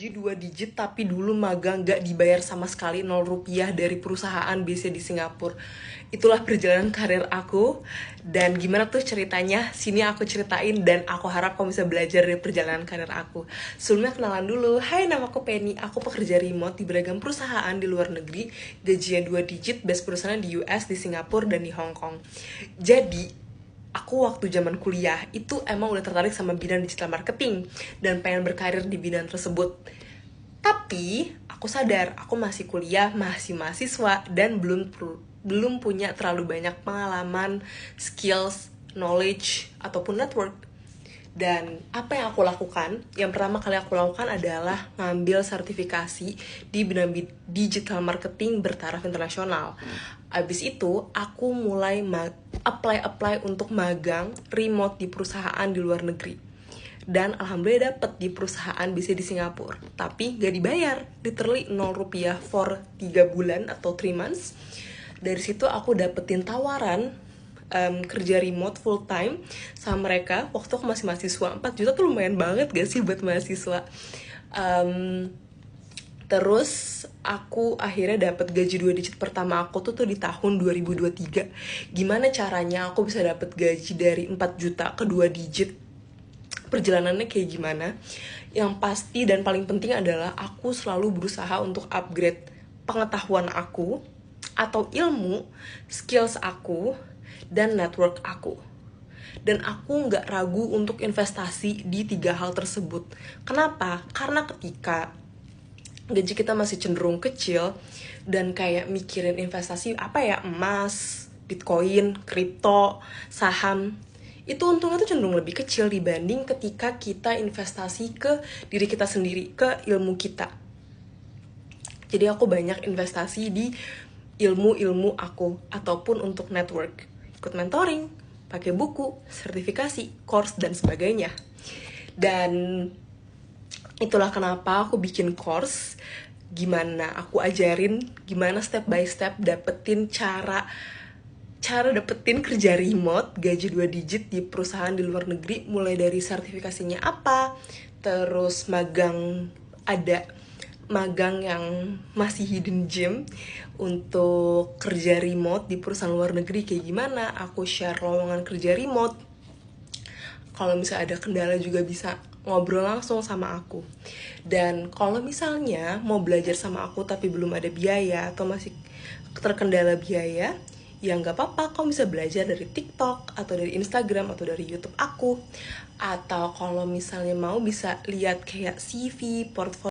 gaji 2 digit tapi dulu magang gak dibayar sama sekali, 0 rupiah dari perusahaan biasa di Singapura. Itulah perjalanan karir aku. Dan gimana tuh ceritanya, sini aku ceritain dan aku harap kamu bisa belajar dari perjalanan karir aku. Sebelumnya kenalan dulu, hai, nama aku Penny. Aku pekerja remote di beragam perusahaan di luar negeri. Gajinya 2 digit, base perusahaan di US, di Singapura, dan di Hong Kong. Jadi aku waktu zaman kuliah itu emang udah tertarik sama bidang digital marketing dan pengen berkarir di bidang tersebut. Tapi aku sadar aku masih kuliah, masih mahasiswa dan belum punya terlalu banyak pengalaman, skills, knowledge ataupun network. Dan apa yang aku lakukan? Yang pertama kali aku lakukan adalah ngambil sertifikasi di bidang digital marketing bertaraf internasional. Abis itu, aku mulai apply untuk magang remote di perusahaan di luar negeri. Dan alhamdulillah dapet di perusahaan bisa di Singapura. Tapi gak dibayar, literally 0 rupiah for 3 bulan atau 3 months. Dari situ aku dapetin tawaran kerja remote full time sama mereka waktu aku masih mahasiswa. 4 juta tuh lumayan banget gak sih buat mahasiswa. Terus aku akhirnya dapat gaji 2 digit pertama aku tuh di tahun 2023. Gimana caranya aku bisa dapat gaji dari 4 juta ke 2 digit? Perjalanannya kayak gimana? Yang pasti dan paling penting adalah aku selalu berusaha untuk upgrade pengetahuan aku atau ilmu, skills aku, dan network aku. Dan aku nggak ragu untuk investasi di 3 hal tersebut. Kenapa? Karena ketika gaji kita masih cenderung kecil dan kayak mikirin investasi apa ya, emas, bitcoin, kripto, saham, itu untungnya tuh cenderung lebih kecil dibanding ketika kita investasi ke diri kita sendiri, ke ilmu kita. Jadi aku banyak investasi di ilmu aku ataupun untuk network, ikut mentoring, pakai buku, sertifikasi, course, dan sebagainya. Dan itulah kenapa aku bikin course, gimana aku ajarin, gimana step by step dapetin cara dapetin kerja remote, gaji 2 digit di perusahaan di luar negeri, mulai dari sertifikasinya apa, terus ada magang yang masih hidden gem untuk kerja remote di perusahaan luar negeri kayak gimana, aku share lowongan kerja remote. Kalau misalnya ada kendala juga bisa ngobrol langsung sama aku. Dan kalau misalnya mau belajar sama aku tapi belum ada biaya atau masih terkendala biaya, ya nggak apa-apa, kamu bisa belajar dari TikTok atau dari Instagram atau dari YouTube aku. Atau kalau misalnya mau bisa lihat kayak CV, portfolio